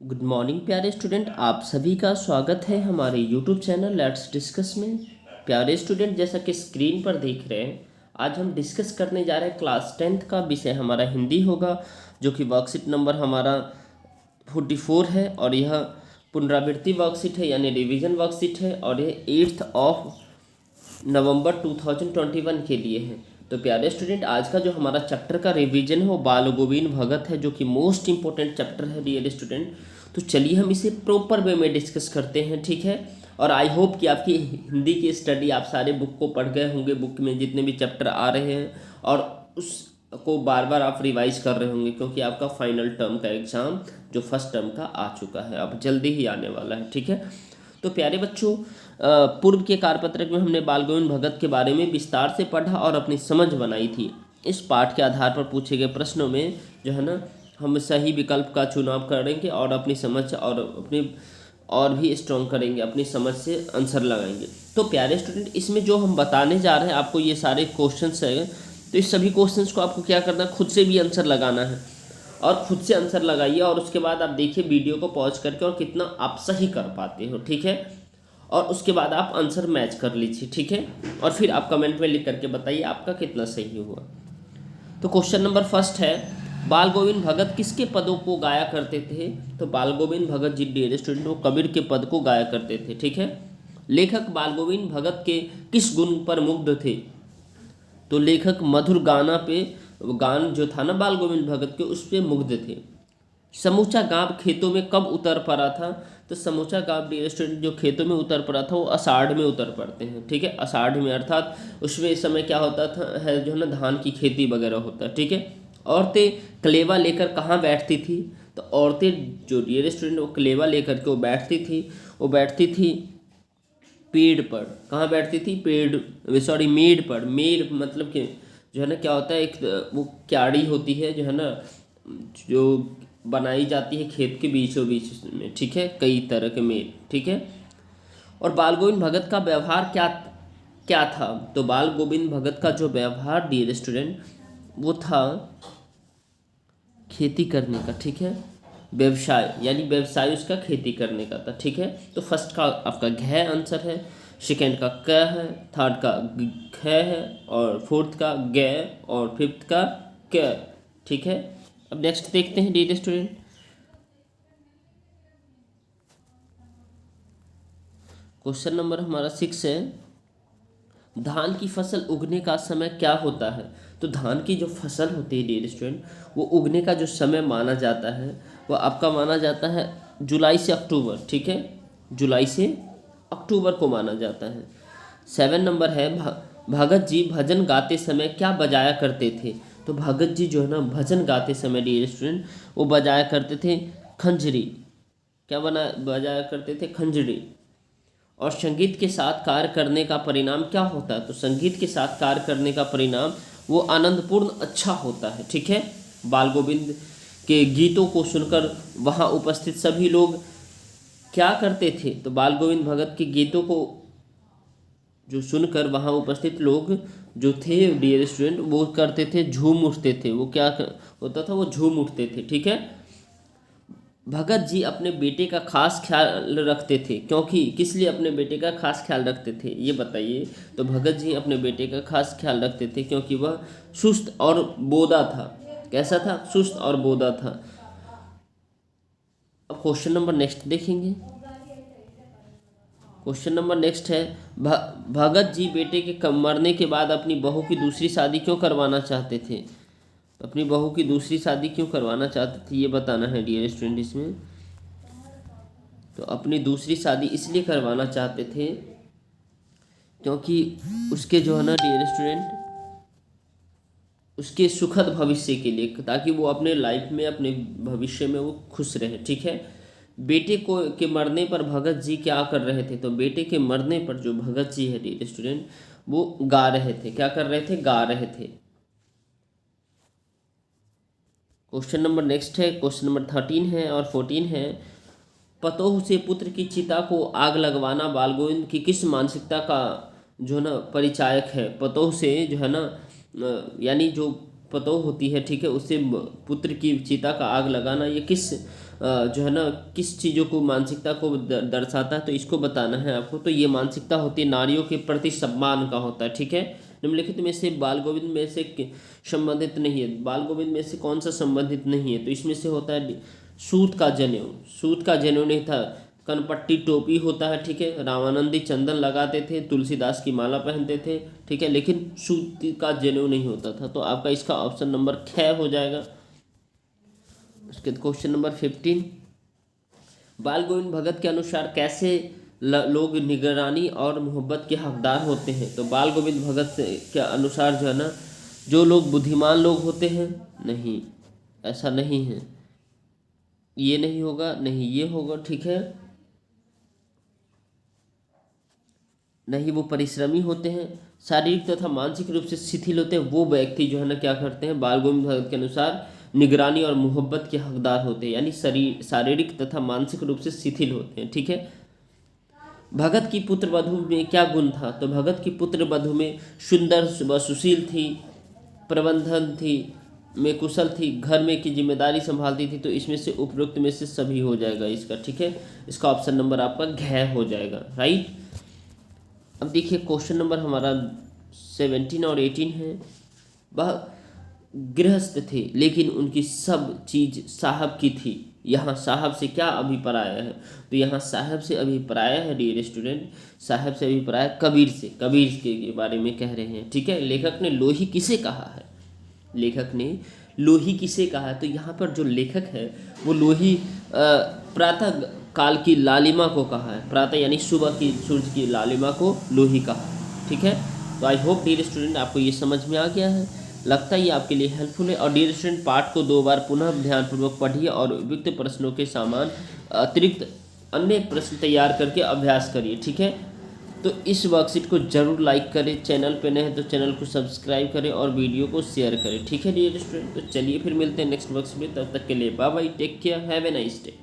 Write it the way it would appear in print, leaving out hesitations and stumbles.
Good morning प्यारे student, आप सभी का स्वागत है हमारे यूट्यूब चैनल लेट्स डिस्कस में। प्यारे स्टूडेंट, जैसा कि स्क्रीन पर देख रहे हैं, आज हम डिस्कस करने जा रहे हैं क्लास 10th का विषय हमारा हिंदी होगा, जो कि वर्कशीट नंबर हमारा 44 है और यह पुनरावृत्ति वर्कशीट है यानी रिवीजन वर्कशीट है और यह 8 नवंबर 2021 के लिए है। तो प्यारे स्टूडेंट, आज का जो हमारा चैप्टर का रिवीजन है वो बाल गोविंद भगत है, जो कि मोस्ट इंपॉर्टेंट चैप्टर है डियर स्टूडेंट। तो चलिए हम इसे प्रॉपर वे में डिस्कस करते हैं, ठीक है। और आई होप कि आपकी हिंदी की स्टडी आप सारे बुक को पढ़ गए होंगे, बुक में जितने भी चैप्टर आ रहे हैं और उसको बार बार आप रिवाइज कर रहे होंगे, क्योंकि आपका फाइनल टर्म का एग्ज़ाम जो फर्स्ट टर्म का आ चुका है अब जल्दी ही आने वाला है, ठीक है। तो प्यारे बच्चों, पूर्व के कार्यपत्रक में हमने बाल गोविंद भगत के बारे में विस्तार से पढ़ा और अपनी समझ बनाई थी। इस पाठ के आधार पर पूछे गए प्रश्नों में जो है ना, हम सही विकल्प का चुनाव करेंगे और अपनी समझ और भी स्ट्रॉन्ग करेंगे, अपनी समझ से आंसर लगाएंगे। तो प्यारे स्टूडेंट, इसमें जो हम बताने जा रहे हैं आपको, ये सारे क्वेश्चंस हैं। तो इस सभी क्वेश्चंस को आपको क्या करना है, खुद से भी आंसर लगाना है और खुद से आंसर लगाइए और उसके बाद आप देखिए वीडियो को पॉज करके और कितना आप सही कर पाते हो, ठीक है। और उसके बाद आप आंसर मैच कर लीजिए, ठीक है। और फिर आप कमेंट में लिख करके बताइए आपका कितना सही हुआ। तो क्वेश्चन नंबर फर्स्ट है, बाल गोविंद भगत किसके पदों को गाया करते थे। तो बाल गोविंद भगत जी डियर स्टूडेंट वो कबीर के पद को गाया करते थे, ठीक है। लेखक बाल गोविंद भगत के किस गुण पर मुग्ध थे। तो लेखक मधुर गान जो था ना बाल गोविंद भगत के, उस पर मुग्ध थे। समूचा गांव खेतों में कब उतर पड़ा था। तो समूचा गांव डियर स्टूडेंट जो खेतों में उतर पड़ा था वो आषाढ़ में उतर पड़ते हैं, ठीक है। आषाढ़ में, अर्थात उसमें इस समय क्या होता था है जो है ना, धान की खेती वगैरह होता है, ठीक है। औरतें कलेवा लेकर कहाँ बैठती थी। तो औरतें जो डियर स्टूडेंट वो कलेवा लेकर के वो बैठती थी पेड़ पर। कहाँ बैठती थी, मेड़ पर। मेड़ मतलब कि जो है ना क्या होता है, एक वो क्यारी होती है जो है ना, जो बनाई जाती है खेत के बीचों बीच में, ठीक है, कई तरह के मेड़, ठीक है। और बाल गोविंद भगत का व्यवहार क्या क्या था। तो बाल गोविंद भगत का जो व्यवहार डियर स्टूडेंट वो था खेती करने का, ठीक है। व्यवसाय यानी व्यवसाय उसका खेती करने का था, ठीक है। तो फर्स्ट का आपका घ आंसर है, सेकेंड का क है, थर्ड का ख है और फोर्थ का ग और फिफ्थ का क, ठीक है। अब नेक्स्ट देखते हैं डियर स्टूडेंट। क्वेश्चन नंबर हमारा 6 है, धान की फसल उगने का समय क्या होता है। तो धान की जो फसल होती है डियर स्टूडेंट वो उगने का जो समय माना जाता है वो आपका माना जाता है जुलाई से अक्टूबर, ठीक है। जुलाई से अक्टूबर को माना जाता है। 7 नंबर है, भगत जी भजन गाते समय क्या बजाया करते थे। तो भगत जी जो है ना भजन गाते समय डियर स्टूडेंट वो बजाया करते थे खंजरी। क्या बजाया करते थे, खंजरी। और संगीत के साथ कार्य करने का परिणाम क्या होता है। तो संगीत के साथ कार्य करने का परिणाम वो आनंदपूर्ण अच्छा होता है, ठीक है। बाल गोविंद के गीतों को सुनकर वहाँ उपस्थित सभी लोग क्या करते थे। तो बाल गोविंद भगत के गीतों को जो सुनकर वहाँ उपस्थित लोग जो थे डियर स्टूडेंट वो करते थे, झूम उठते थे। वो क्या होता था, वो झूम उठते थे, ठीक है। भगत जी अपने बेटे का खास ख्याल रखते थे, क्योंकि किस लिए अपने बेटे का खास ख्याल रखते थे ये बताइए। तो भगत जी अपने बेटे का खास ख्याल रखते थे क्योंकि वह सुस्त और बोदा था। कैसा था, सुस्त और बोदा था। अब क्वेश्चन नंबर नेक्स्ट देखेंगे। क्वेश्चन नंबर नेक्स्ट है, भगत जी बेटे के मरने के बाद अपनी बहू की दूसरी शादी क्यों करवाना चाहते थे। अपनी बहू की दूसरी शादी क्यों करवाना चाहते थे ये बताना है डियर स्टूडेंट इसमें। तो अपनी दूसरी शादी इसलिए करवाना चाहते थे क्योंकि उसके जो है ना डियर स्टूडेंट उसके सुखद भविष्य के लिए, ताकि वो अपने लाइफ में अपने भविष्य में वो खुश रहे, ठीक है। बेटे को के मरने पर भगत जी क्या कर रहे थे। तो बेटे के मरने पर जो भगत जी है डियर स्टूडेंट वो गा रहे थे। क्या कर रहे थे, गा रहे थे। क्वेश्चन नंबर नेक्स्ट है, क्वेश्चन नंबर 13 है और 14 है, पतोह से पुत्र की चिता को आग लगवाना बाल गोविंद की किस मानसिकता का जो है ना परिचायक है। पतोह से जो है ना यानी जो पतोह होती है, ठीक है, उससे पुत्र की चिता का आग लगाना ये किस जो है ना किस चीज़ों को मानसिकता को दर्शाता है, तो इसको बताना है आपको। तो ये मानसिकता होती है नारियों के प्रति सम्मान का होता है, ठीक है। निम्नलिखित में से बाल गोविंद में से संबंधित नहीं है, बाल गोविंद में से कौन सा संबंधित नहीं है, तो इसमें से होता है सूत का जनेऊ। सूत का जनेऊ नहीं था, कनपट्टी टोपी होता है, ठीक है। रामानंदी चंदन लगाते थे, तुलसीदास की माला पहनते थे, ठीक है, लेकिन सूत का जनेऊ नहीं होता था। तो आपका इसका ऑप्शन नंबर ख हो जाएगा। उसके क्वेश्चन नंबर 15, बाल गोविंद भगत के अनुसार कैसे लोग निगरानी और मोहब्बत के हकदार होते हैं। तो बाल गोविंद भगत के अनुसार जो है ना, जो लोग बुद्धिमान लोग होते हैं, नहीं ऐसा नहीं है, ये नहीं होगा, नहीं ये होगा, ठीक है। नहीं, वो परिश्रमी होते हैं, शारीरिक तथा मानसिक रूप से शिथिल होते हैं, वो व्यक्ति जो है ना क्या करते हैं, बाल गोविंद भगत के अनुसार निगरानी और मोहब्बत के हकदार होते हैं, यानी शारीरिक तथा मानसिक रूप से शिथिल होते हैं, ठीक है। भगत की पुत्र वधू में क्या गुण था, तो भगत की पुत्र वधू में सुंदर व सुशील थी, प्रबंधन थी, में कुशल थी, घर में की जिम्मेदारी संभालती थी। तो इसमें से उपरोक्त में से सभी हो जाएगा इसका, ठीक है। इसका ऑप्शन नंबर आपका घ हो जाएगा, राइट। अब देखिए क्वेश्चन नंबर हमारा 17 और 18 है। वह गृहस्थ थे लेकिन उनकी सब चीज़ साहब की थी। यहाँ साहब से क्या अभिप्राय है, तो यहाँ साहब से अभिप्राय है डियर स्टूडेंट, साहब से अभिप्राय कबीर से, कबीर के बारे में कह रहे हैं, ठीक है। लेखक ने लोही किसे कहा है, लेखक ने लोही किसे कहा है, तो यहाँ पर जो लेखक है वो लोही प्रातः काल की लालिमा को कहा है, प्रातः यानी सुबह की सूरज की लालिमा को लोही कहा है, ठीक है। तो आई होप डियर स्टूडेंट आपको ये समझ में आ गया है, लगता है ये आपके लिए हेल्पफुल है। और डियर स्टूडेंट पाठ को 2 बार पुनः ध्यानपूर्वक पढ़िए और उपयुक्त प्रश्नों के समान अतिरिक्त अन्य प्रश्न तैयार करके अभ्यास करिए, ठीक है। तो इस वर्कशीट को जरूर लाइक करें, चैनल पे नए हैं तो चैनल को सब्सक्राइब करें और वीडियो को शेयर करें, ठीक है डियर स्टूडेंट। तो चलिए फिर मिलते हैं नेक्स्ट वर्कशीट में, तब तक के लिए bye bye, take care, have a nice day.